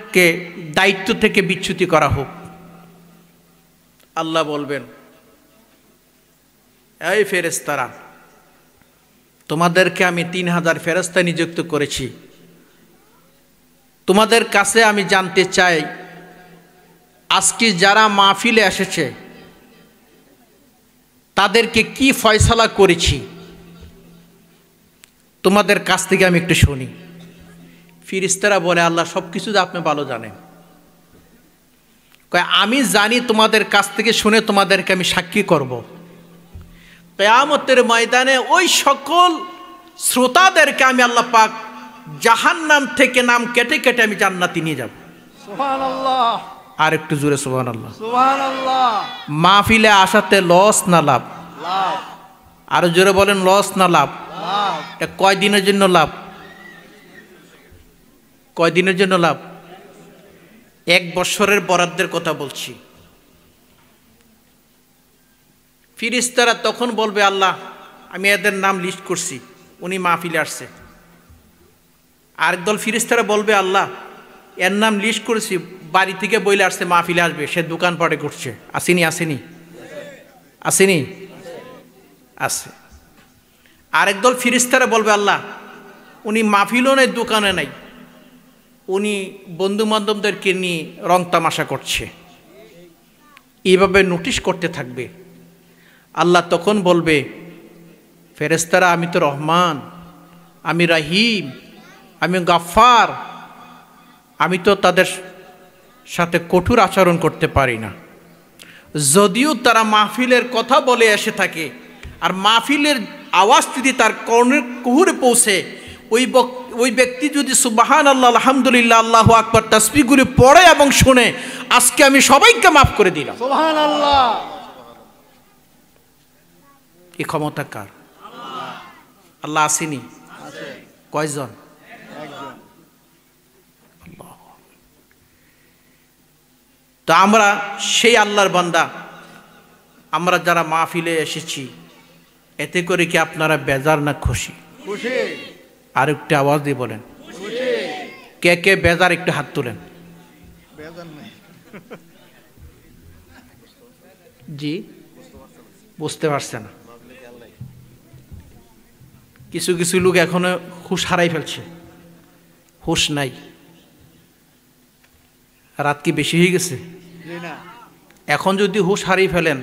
আমাদেরকে দায়িত্ব থেকে বিচ্যুতি করা হোক। আল্লাহ বলবেন, এই ফেরেশতারা, তোমাদেরকে আমি 3000 ফেরেশতা নিযুক্ত করেছি। তোমাদের কাছে আমি জানতে চাই, আজকে যারা মাহফিলে এসেছে তাদেরকে কি ফয়সালা করেছি, তোমাদের কাছ থেকে আমি একটু শুনি। ফেরেশতারা বলে, আল্লাহ সব কিছু আপনি ভালো জানেন। আমি জানি, তোমাদের কাছ থেকে শুনে তোমাদেরকে আমি সাক্ষী করব। কিয়ামতের ময়দানে ওই সকল শ্রোতাদেরকে আমি আল্লাহ পাক জাহান্নাম থেকে নাম কেটে কেটে আমি জান্নাতে নিয়ে যাব। সুবহানাল্লাহ। আর একটু জোরে সুবহানাল্লাহ। সুবহানাল্লাহ। মাহফিলে আসাতে লস না লাভ? লাভ। আরো জোরে বলেন, লস না লাভ? লাভ। এটা কয় দিনের জন্য লাভ? কয় দিনের জন্য লাভ? 1 বছরের বরাদ্দের কথা বলছি। ফেরেশতারা তখন বলবে, আল্লাহ আমি এদের নাম লিস্ট করছি, উনি মাহফিলে আসছে। আরেক দল ফেরেশতারা বলবে, আল্লাহ এর নাম লিস্ট করেছি, বাড়ি থেকে বইলে আসছে, মাহফিলে আসবে, সে দোকানপাটে করছে, আসেনি? আসেনি? আসেনি? আছে। আরেক দল ফেরেশতারা বলবে, আল্লাহ উনি মাহফিলও নেই, দোকানে নাই, উনি বন্ধু বান্ধবদেরকে নিয়ে রং তামাশা করছে। এইভাবে নোটিশ করতে থাকবে। আল্লাহ তখন বলবে, ফেরেশতারা আমি তো রহমান, আমি রাহিম, আমি গাফফার, আমি তো তাদের সাথে কঠোর আচরণ করতে পারি না। যদিও তারা মাহফিলের কথা বলে এসে থাকে, আর মাহফিলের আওয়াজ যদি তার কর্ণের কুহুরে পৌঁছে, ওই ব্যক্তি যদি সুবহানাল্লাহ, আলহামদুলিল্লাহ, আল্লাহু আকবার তাসবিহগুলি পড়ে এবং শুনে, আজকে আমি সবাইকে মাফ করে দিলাম। সুবহানাল্লাহ। এই ক্ষমতা কার? আল্লাহ আসেনি? কয়জন? তো আমরা সেই আল্লাহর বান্দা, আমরা যারা মাহফিলে এসেছি, এতে করে কি আপনারা বেজার না খুশি? খুশি। আর একটু আওয়াজ দিয়ে বলেন, খুশি। কে কে বেজার একটু হাত তোলেন। বেজার নাই। জি, বুঝতে পারছে না। কিছু কিছু লোক এখনো হুঁশ হারাই ফেলছে, হুঁশ নাই। রাত কি বেশি হয়ে গেছে? এখন যদি হুঁশ হারিয়ে ফেলেন,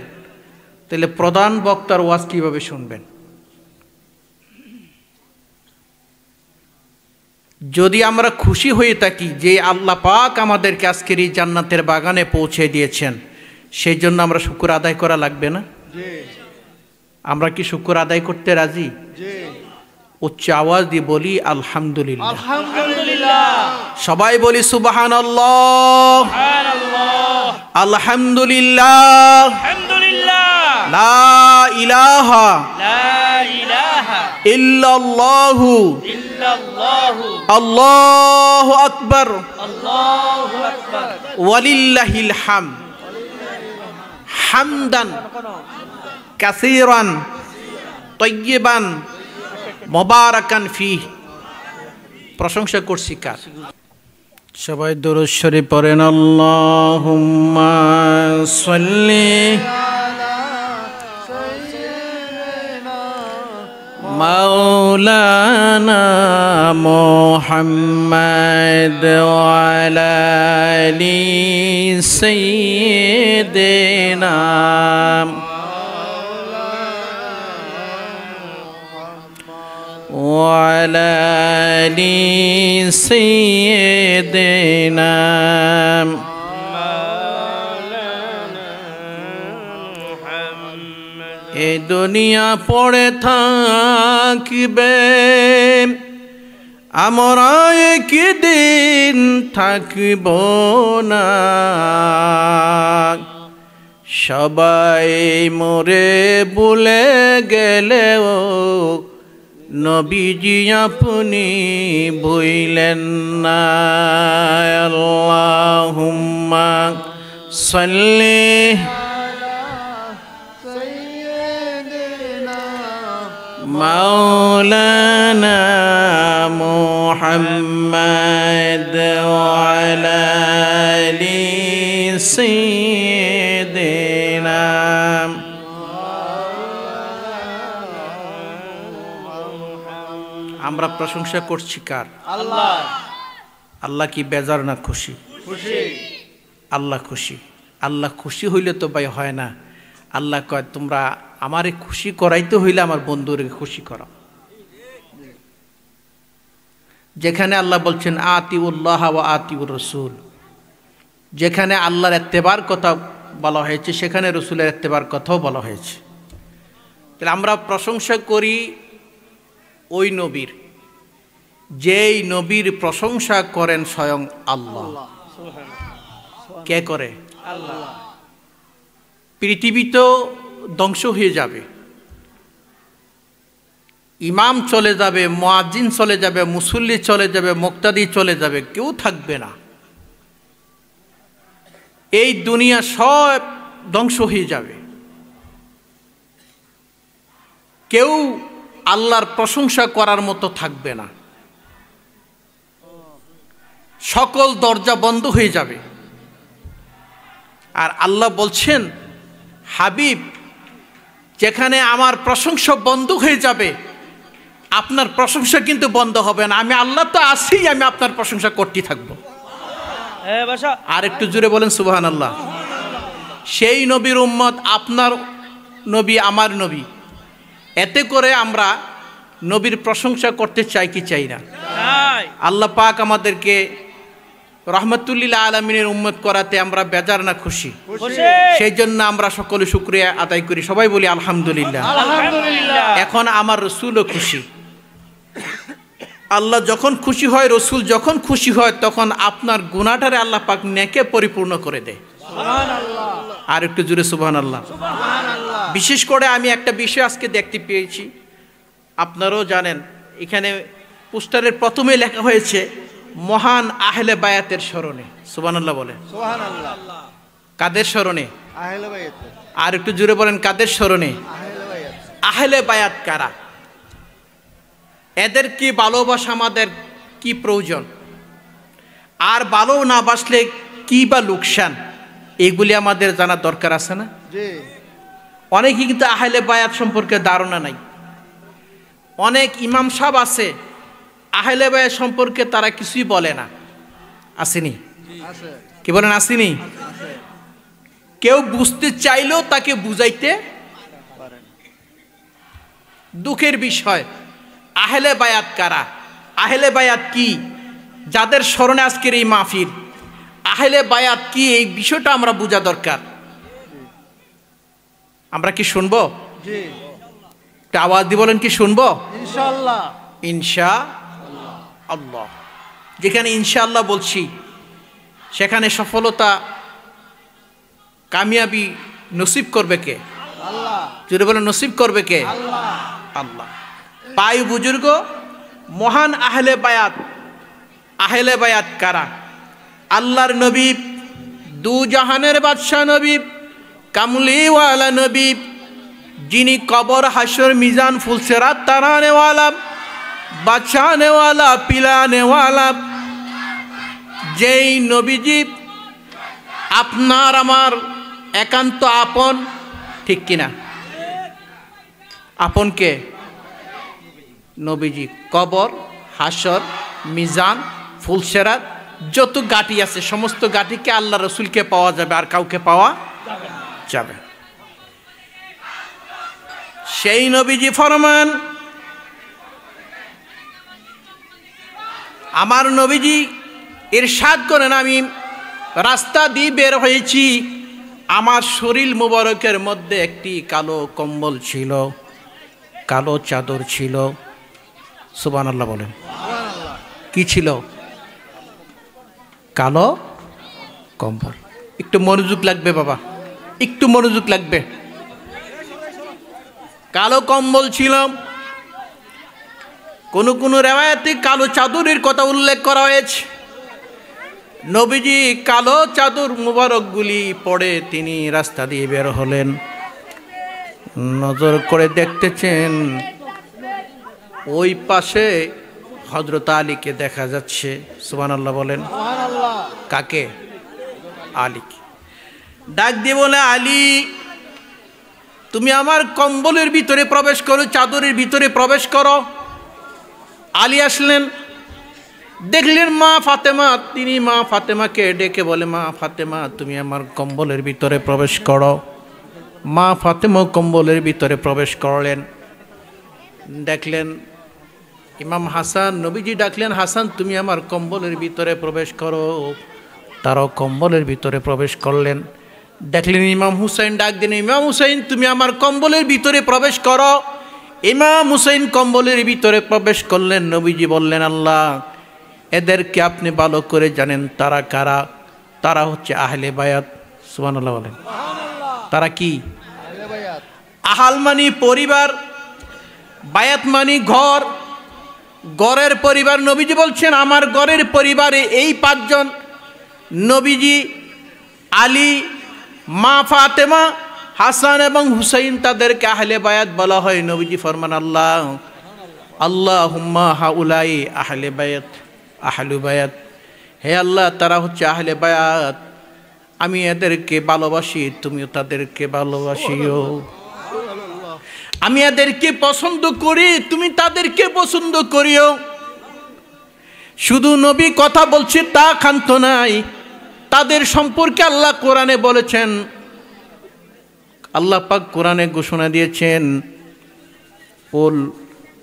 তাহলে প্রধান বক্তার ওয়াজ কিভাবে শুনবেন? যদি আমরা খুশি হয়ে থাকি যে আল্লাহ পাক আমাদেরকে আজকের এই জান্নাতের বাগানে পৌঁছে দিয়েছেন, সেই জন্য আমরা শুকর আদায় করা লাগবে না? আমরা কি শুকর আদায় করতে রাজি? উচ্চ আওয়াজ দিয়ে বলি আলহামদুলিল্লাহ। আলহামদুলিল্লাহ। সবাই বলি সুবহানাল্লাহ, সুবহানাল্লাহ, আলহামদুলিল্লাহ, আলহামদুলিল্লাহ, লা ইলাহা লা ইলাহা ইল্লাল্লাহু ইল্লাল্লাহু আল্লাহু আকবার আল্লাহু আকবার ওয়ালিল্লাহিল হামদ হামদান কাসীরান তাইয়্যিবান মুবারাকান ফীহি। প্রশংসা করছি কার? সবাই দুরূদ শরীফ পড়েন, আল্লাহুম্মা সাল্লি মাওলানা মুহাম্মদ ওয়া আলা আলি সাইয়্যিদিনা ওয়া আলা আলি সাইয়্যিদিনা। এ দুনিয়া পড়ে থাকবে, আমরা একদিন থাকব না। সবাই মরে ভুলে গেলেও নবীজি আপনি ভুইলেন না। আল্লাহুম্মা সাল্লি মাওলানা محمد وعلى آل سيدنا আমরা প্রশংসা করছি কার? আল্লাহ। আল্লাহ কি বেজার না খুশি? খুশি। আল্লাহ খুশি। আল্লাহ খুশি হইলে তো ভাই হয় না। আল্লাহ কয় তোমরা আমারে খুশি করাইতে হইলে আমার বন্ধুরে খুশি করাও। যেখানে আল্লাহ বলছেন আতিউল্লাহ ওয়া আতিউর রাসূল, যেখানে আল্লাহর ইত্তেবার কথা বলা হয়েছে সেখানে রাসূলের ইত্তেবার কথাও বলা হয়েছে। তাহলে আমরা প্রশংসা করি ওই নবীর, যেই নবীর প্রশংসা করেন স্বয়ং আল্লাহ। কে করে? আল্লাহ। পৃথিবী তো ধ্বংস হয়ে যাবে, ইমাম চলে যাবে, মুয়াজ্জিন চলে যাবে, মুসল্লি চলে যাবে, মুক্তাদি চলে যাবে, কেউ থাকবে না। এই দুনিয়া সব ধ্বংস হয়ে যাবে। কেউ আল্লাহর প্রশংসা করার মতো থাকবে না। সকল দরজা বন্ধ হয়ে যাবে। আর আল্লাহ বলছেন, হাবিব, যেখানে আমার প্রশংসা বন্ধ হয়ে যাবে আপনার প্রশংসা কিন্তু বন্ধ হবে না। আমি আল্লাহ তো আছি, আমি আপনার প্রশংসা করতে থাকবো। আর একটু জোরে বলেন সুবহানাল্লাহ। সেই নবীর উম্মত, আপনার নবী আমার নবী, এতে করে আমরা নবীর প্রশংসা করতে চাই কি চাই না? আল্লাহ পাক আমাদেরকে রহমতুল্লিল আলামিনের উম্মত করাতে আমরা বেজার না খুশি? সেই জন্য আমরা সকলে শুকরিয়া আদায় করি। সবাই বলি আলহামদুলিল্লাহ। এখন আমার রসুলও খুশি। আল্লাহ যখন খুশি হয়, রসুল যখন খুশি হয়, তখন আপনার গুনাহটারে আল্লাহ পাক নেকে পরিপূর্ণ করে দেয়। আর একটু জোরে সুবহানাল্লাহ। বিশেষ করে আমি একটা বিষয় আজকে দেখতে পেয়েছি, আপনারাও জানেন, এখানে পোস্টারের প্রথমে লেখা হয়েছে মহান আহলে বায়াতের স্মরণে। সুবহানাল্লাহ বলেন। কাদের স্মরণে? আর একটু জোরে বলেন, কাদের স্মরণে? আহলে বায়াত কারা? এদের কি ভালোবাসা আমাদের কি প্রয়োজন, আর ভালো না বাসলে কি বা লোকসান, এগুলি আমাদের জানা দরকার আছে না? অনেকেই কিন্তু আহলে বায়াত সম্পর্কে ধারণা নাই। অনেক ইমাম সাহেব আছে, আহলে বায়াত সম্পর্কে তারা কিছুই বলে না। আসেনি? কি বলেন আসেনি? কেউ বুঝতে চাইলেও তাকে বুঝাইতে দুঃখের বিষয়। আহলে বায়াত কারা? আহলে বায়াত কি? যাদের স্মরণে আজকের এই মাহফিল, আহলে বায়াত কি, এই বিষয়টা আমরা বোঝা দরকার। আমরা কি শুনবো? একটা আওয়াজ দিয়ে বলেন, কি শুনবো? ইনশাআল্লাহ। ইনশাআল্লাহ। যেখানে ইনশাআল্লাহ বলছি সেখানে সফলতা, কামিয়াবি নসিব করবে কে? আল্লাহ। যদি বলেন নসিব করবে কে? আল্লাহ। আল্লাহ। পাই বুজুর্গ, মহান আহলে বায়াত। আহলে বায়াত কারা? আল্লাহর নবী, দু জাহানের বাদশাহ নবী, কামলিওয়ালা নবী, যিনি কবর, হাসর, মিজান, ফুলসেরাত তারানেওয়ালা, বাঁচানেওয়ালা, পিলানেওয়ালা, যেই নবীজি আপনার আমার একান্ত আপন, ঠিক কিনা? আপন কে? নবীজি। কবর, হাসর, মিজান, ফুলসেরাত, যত গাটি আছে সমস্ত গাটিকে আল্লাহ রসুলকে পাওয়া যাবে, আর কাউকে পাওয়া যাবে। সেই নবীজি ফরমান, আমার নবীজি ইরশাদ করেন, আমি রাস্তা দিয়ে বের হয়েছি, আমার শরীর মুবারকের মধ্যে একটি কালো কম্বল ছিল, কালো চাদর ছিল। সুবহানাল্লাহ বলেন। কি ছিল? কালো কম্বল। একটু মনোযোগ লাগবে বাবা, একটু মনোযোগ লাগবে। কালো কম্বল ছিল। কোন কোন রিওয়ায়াতে কালো চাদরের কথা উল্লেখ করা হয়েছে। নবীজি কালো চাদর মুবারকগুলি পরে তিনি রাস্তা দিয়ে বের হলেন। নজর করে দেখতেছেন ওই পাশে হযরত আলীকে দেখা যাচ্ছে। সুবহানাল্লাহ বলেন। কাকে? আলীকে। ডাক দিয়ে বলে, আলী তুমি আমার কম্বলের ভিতরে প্রবেশ করো, চাদরের ভিতরে প্রবেশ করো। আলী আসলেন, দেখলেন মা ফাতেমা। তিনি মা ফাতেমাকে ডেকে বলে, মা ফাতেমা তুমি আমার কম্বলের ভিতরে প্রবেশ করো। মা ফাতেমা কম্বলের ভিতরে প্রবেশ করলেন। দেখলেন ইমাম হাসান, নবীজি ডাকলেন, হাসান তুমি আমার কম্বলের ভিতরে প্রবেশ করো। তারাও কম্বলের ভিতরে প্রবেশ করলেন। দেখলেন ইমাম হুসাইন, ডাক দিন, ইমাম হুসাইন তুমি আমার কম্বলের ভিতরে প্রবেশ করো। ইমাম হুসাইন কম্বলের ভিতরে প্রবেশ করলেন। নবীজি বললেন, আল্লাহ এদেরকে আপনি ভালো করে জানেন তারা কারা। তারা হচ্ছে আহলে বায়াত। সুবহানাল্লাহ বলেন। তারা কি? আহাল মানি পরিবার, বায়াত মানি ঘর, ঘরের পরিবার। নবীজি বলছেন আমার ঘরের পরিবারে এই পাঁচজন, নবীজি, আলী, মা ফাতেমা, হাসান এবং হুসাইন, তাদেরকে আহলে বায়াত বলা হয়। নবীজি ফরমান, আল্লাহ আল্লাহুম্মা হাউলাই আহলে বায়াত, আহলু বায়াত। হে আল্লাহ তারা হচ্ছে আহলে বায়াত, আমি এদেরকে ভালোবাসি, তুমিও তাদেরকে ভালোবাসিও। আমি এদেরকে পছন্দ করি, তুমি তাদেরকে পছন্দ করিও। শুধু নবী কথা বলছে তা ক্ষান্ত নাই, তাদের সম্পর্কে আল্লাহ কোরআনে বলেছেন। আল্লাহ পাক কোরআনে ঘোষণা দিয়েছেন, কুল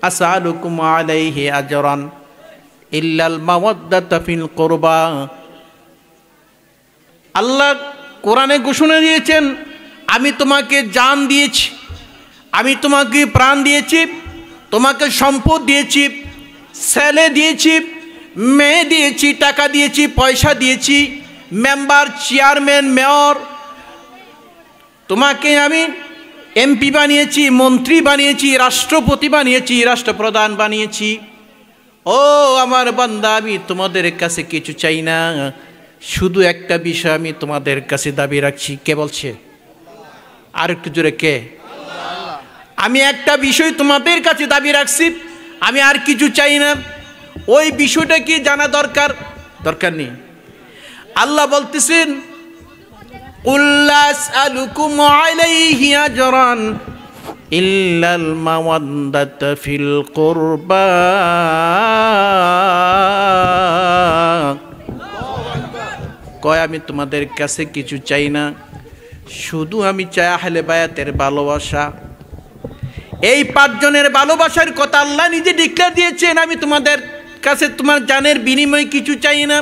আসআলুকুম আলাইহি আজরান ইল্লাল মাওয়াদ্দাতা ফিল কুরবা। আল্লাহ কোরআনে ঘোষণা দিয়েছেন, আমি তোমাকে জান দিয়েছি, আমি তোমাকে প্রাণ দিয়েছি, তোমাকে সম্পদ দিয়েছি, ছেলে দিয়েছি, মেয়ে দিয়েছি, টাকা দিয়েছি, পয়সা দিয়েছি, মেম্বার, চেয়ারম্যান, মেয়র, তোমাকে আমি এমপি বানিয়েছি, মন্ত্রী বানিয়েছি, রাষ্ট্রপতি বানিয়েছি, রাষ্ট্রপ্রধান বানিয়েছি। ও আমার বান্দা, আমি তোমাদের কাছে কিছু চাই না, শুধু একটা বিষয় আমি তোমাদের কাছে দাবি রাখছি। কে বলছে? আর একটু জোরে, কে? আমি একটা বিষয় তোমাদের কাছে দাবি রাখছি, আমি আর কিছু চাই না। ওই বিষয়টা কি জানা দরকার? দরকার নেই। আল্লাহ বলতেছেন, কুল লা আসআলুকুম আলাইহি আজরান ইল্লাল মাওয়াদ্দাতা ফিল কুরবা। কয় আমি তোমাদের কাছে কিছু চাই না, শুধু আমি চাই আহলে বায়াতের ভালোবাসা। এই পাঁচজনের ভালোবাসার কথা আল্লাহ নিজে ডিক্লেয়ার দিয়েছেন, আমি তোমাদের কাছে তোমার জানের বিনিময়ে কিছু চাই না।